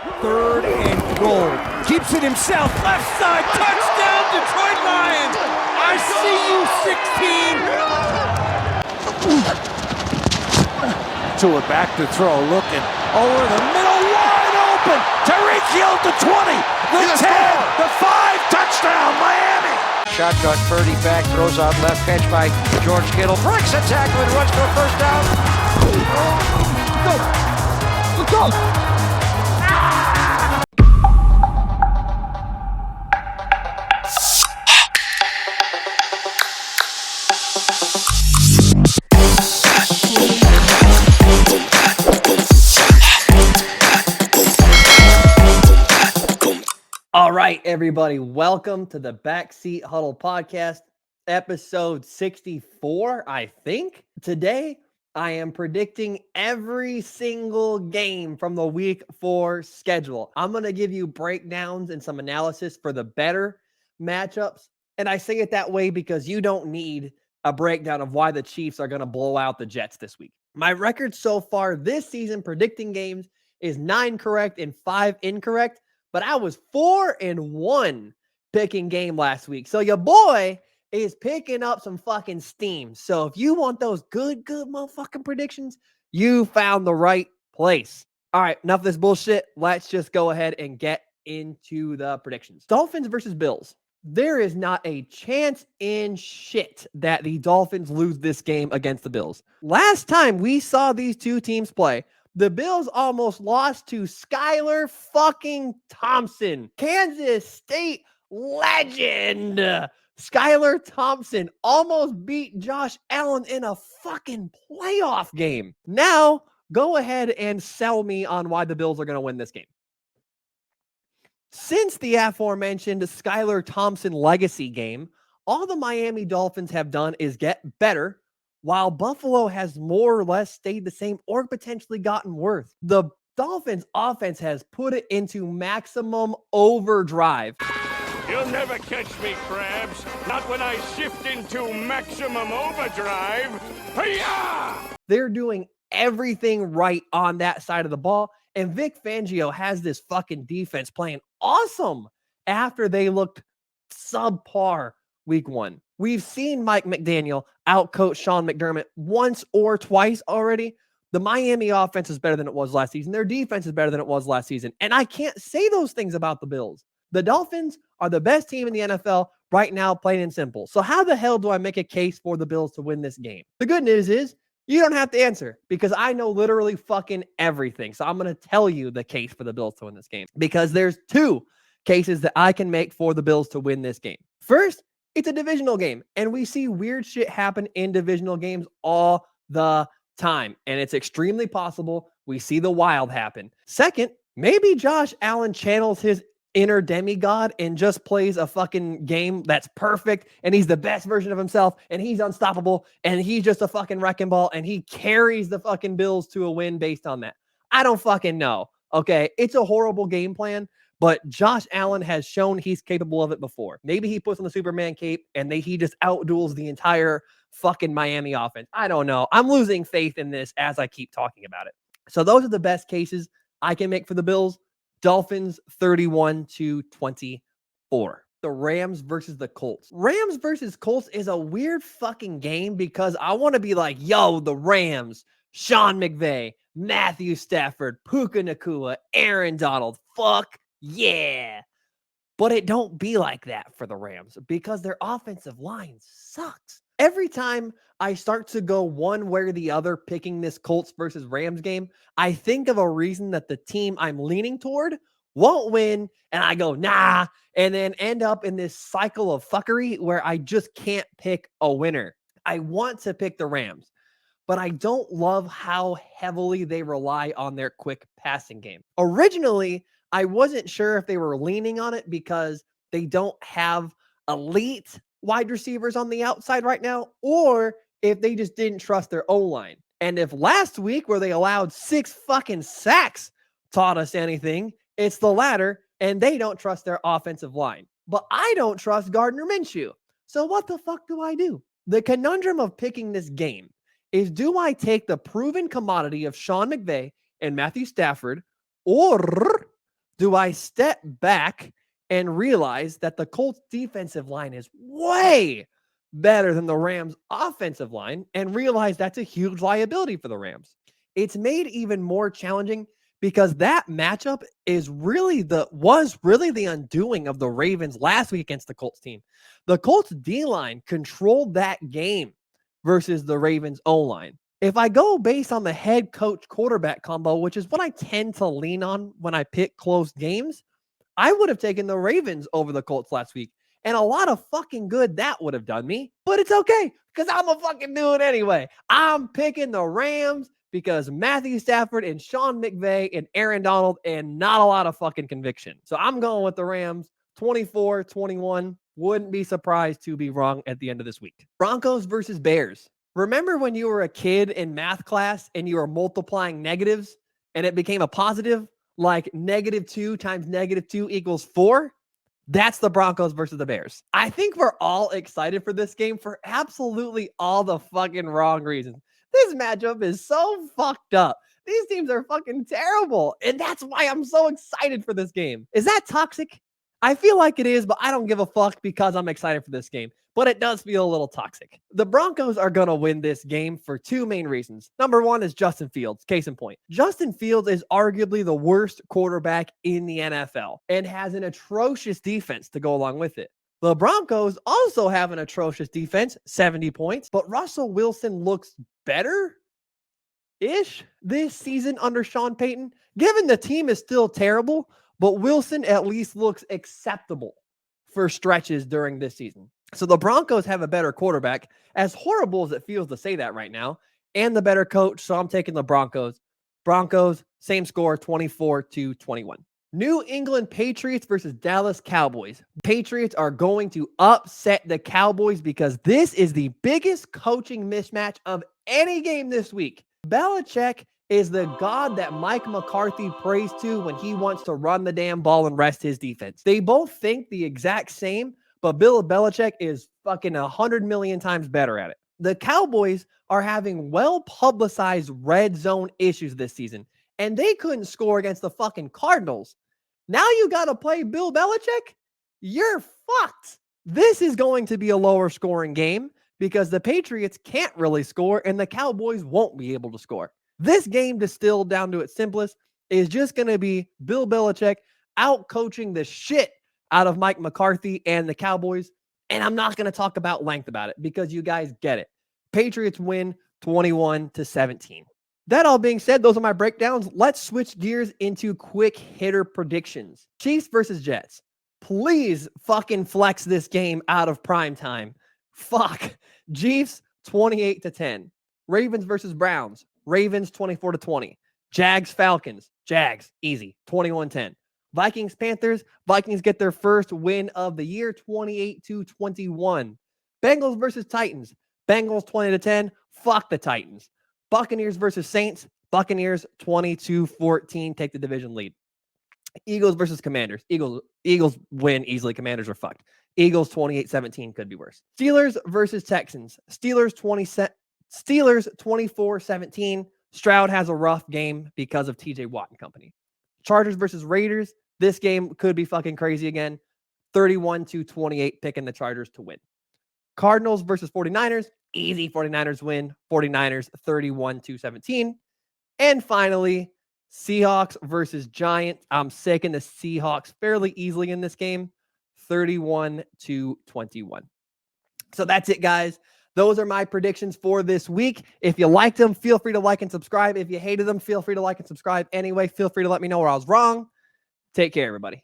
3rd and goal. Keeps it himself. Left side. Touchdown, Detroit Lions. I see you, 16. To it, back to throw. Looking over the middle. Wide open. Tyreek Hill to 20. The 10. The 5. Touchdown, Miami. Shotgun, Purdy back, throws out left, catch by George Kittle. Breaks a tackle and runs for a first down. Go. Let's go. All right, everybody, welcome to the Backseat Huddle podcast, episode 64, I think. Today, I am predicting every single game from the week 4 schedule. I'm going to give you breakdowns and some analysis for the better matchups. And I say it that way because you don't need a breakdown of why the Chiefs are going to blow out the Jets this week. My record so far this season predicting games is 9 correct and 5 incorrect. But I was 4-1 picking game last week. So your boy is picking up some fucking steam. So if you want those good motherfucking predictions, you found the right place. All right, enough of this bullshit. Let's just go ahead and get into the predictions. Dolphins versus Bills. There is not a chance in shit that the Dolphins lose this game against the Bills. Last time we saw these two teams play, the Bills almost lost to Skylar fucking Thompson, Kansas State legend. Skylar Thompson almost beat Josh Allen in a fucking playoff game. Now, go ahead and sell me on why the Bills are going to win this game. Since the aforementioned Skylar Thompson legacy game, all the Miami Dolphins have done is get better, while Buffalo has more or less stayed the same or potentially gotten worse. The Dolphins offense has put it into maximum overdrive. You'll never catch me, Krabs. Not when I shift into maximum overdrive. Hi-ya! They're doing everything right on that side of the ball. And Vic Fangio has this fucking defense playing awesome after they looked subpar week 1. We've seen Mike McDaniel outcoach Sean McDermott once or twice already. The Miami offense is better than it was last season. Their defense is better than it was last season. And I can't say those things about the Bills. The Dolphins are the best team in the NFL right now, plain and simple. So how the hell do I make a case for the Bills to win this game? The good news is you don't have to answer because I know literally fucking everything. So I'm going to tell you the case for the Bills to win this game because there's 2 cases that I can make for the Bills to win this game. First, it's a divisional game, and we see weird shit happen in divisional games all the time, and it's extremely possible we see the wild happen. Second, maybe Josh Allen channels his inner demigod and just plays a fucking game that's perfect, and he's the best version of himself, and he's unstoppable, and he's just a fucking wrecking ball, and he carries the fucking Bills to a win based on that. I don't fucking know, okay? It's a horrible game plan, but Josh Allen has shown he's capable of it before. Maybe he puts on the Superman cape and he just outduels the entire fucking Miami offense. I don't know. I'm losing faith in this as I keep talking about it. So those are the best cases I can make for the Bills. Dolphins 31-24. The Rams versus the Colts. Rams versus Colts is a weird fucking game because I want to be like, yo, the Rams, Sean McVay, Matthew Stafford, Puka Nacua, Aaron Donald. Fuck yeah. But it don't be like that for the Rams because their offensive line sucks. Every time I start to go one way or the other picking this Colts versus Rams game, I think of a reason that the team I'm leaning toward won't win, and I go, nah, and then end up in this cycle of fuckery where I just can't pick a winner. I want to pick the Rams, but I don't love how heavily they rely on their quick passing game. Originally, I wasn't sure if they were leaning on it because they don't have elite wide receivers on the outside right now, or if they just didn't trust their O-line. And if last week where they allowed 6 fucking sacks taught us anything, it's the latter, and they don't trust their offensive line. But I don't trust Gardner Minshew. So what the fuck do I do? The conundrum of picking this game is, do I take the proven commodity of Sean McVay and Matthew Stafford, or Do I step back and realize that the Colts defensive line is way better than the Rams offensive line and realize that's a huge liability for the Rams? It's made even more challenging because that matchup was really the undoing of the Ravens last week against the Colts team. The Colts D-line controlled that game versus the Ravens O-line. If I go based on the head coach quarterback combo, which is what I tend to lean on when I pick close games, I would have taken the Ravens over the Colts last week. And a lot of fucking good that would have done me. But it's okay because I'm going to fucking do it anyway. I'm picking the Rams because Matthew Stafford and Sean McVay and Aaron Donald and not a lot of fucking conviction. So I'm going with the Rams 24-21. Wouldn't be surprised to be wrong at the end of this week. Broncos versus Bears. Remember when you were a kid in math class and you were multiplying negatives and it became a positive, like -2 times -2 equals 4? That's the Broncos versus the Bears. I think we're all excited for this game for absolutely all the fucking wrong reasons. This matchup is so fucked up. These teams are fucking terrible. And that's why I'm so excited for this game. Is that toxic? I feel like it is, but I don't give a fuck because I'm excited for this game. But it does feel a little toxic. The Broncos are going to win this game for two main reasons. Number one is Justin Fields, case in point. Justin Fields is arguably the worst quarterback in the NFL and has an atrocious defense to go along with it. The Broncos also have an atrocious defense, 70 points, but Russell Wilson looks better-ish this season under Sean Payton, given the team is still terrible, but Wilson at least looks acceptable for stretches during this season. So the Broncos have a better quarterback, as horrible as it feels to say that right now, and the better coach, so I'm taking the Broncos. Broncos, same score, 24-21. New England Patriots versus Dallas Cowboys. Patriots are going to upset the Cowboys because this is the biggest coaching mismatch of any game this week. Belichick is the god that Mike McCarthy prays to when he wants to run the damn ball and rest his defense. They both think the exact same, but Bill Belichick is fucking 100 million times better at it. The Cowboys are having well-publicized red zone issues this season, and they couldn't score against the fucking Cardinals. Now you got to play Bill Belichick? You're fucked. This is going to be a lower scoring game because the Patriots can't really score and the Cowboys won't be able to score. This game, distilled down to its simplest, is just going to be Bill Belichick out-coaching the shit out of Mike McCarthy and the Cowboys. And I'm not going to talk about length about it because you guys get it. Patriots win 21-17. That all being said, those are my breakdowns. Let's switch gears into quick hitter predictions. Chiefs versus Jets. Please fucking flex this game out of prime time. Fuck. Chiefs 28-10. Ravens versus Browns. Ravens 24-20. Jags Falcons. Jags easy 21-10. Vikings Panthers. Vikings get their first win of the year 28-21. Bengals versus Titans. Bengals 20-10. Fuck the Titans. Buccaneers versus Saints. Buccaneers 22-14. Take the division lead. Eagles versus Commanders. Eagles win easily. Commanders are fucked. Eagles 28-17. Could be worse. Steelers versus Texans. Steelers 24-17. Stroud has a rough game because of TJ Watt and company. Chargers versus Raiders. This game could be fucking crazy again. 31-28. Picking the Chargers to win. Cardinals versus 49ers. Easy 49ers win. 49ers 31-17. And finally, Seahawks versus Giants. I'm taking the Seahawks fairly easily in this game. 31-21. So that's it, guys. Those are my predictions for this week. If you liked them, feel free to like and subscribe. If you hated them, feel free to like and subscribe anyway. Feel free to let me know where I was wrong. Take care, everybody.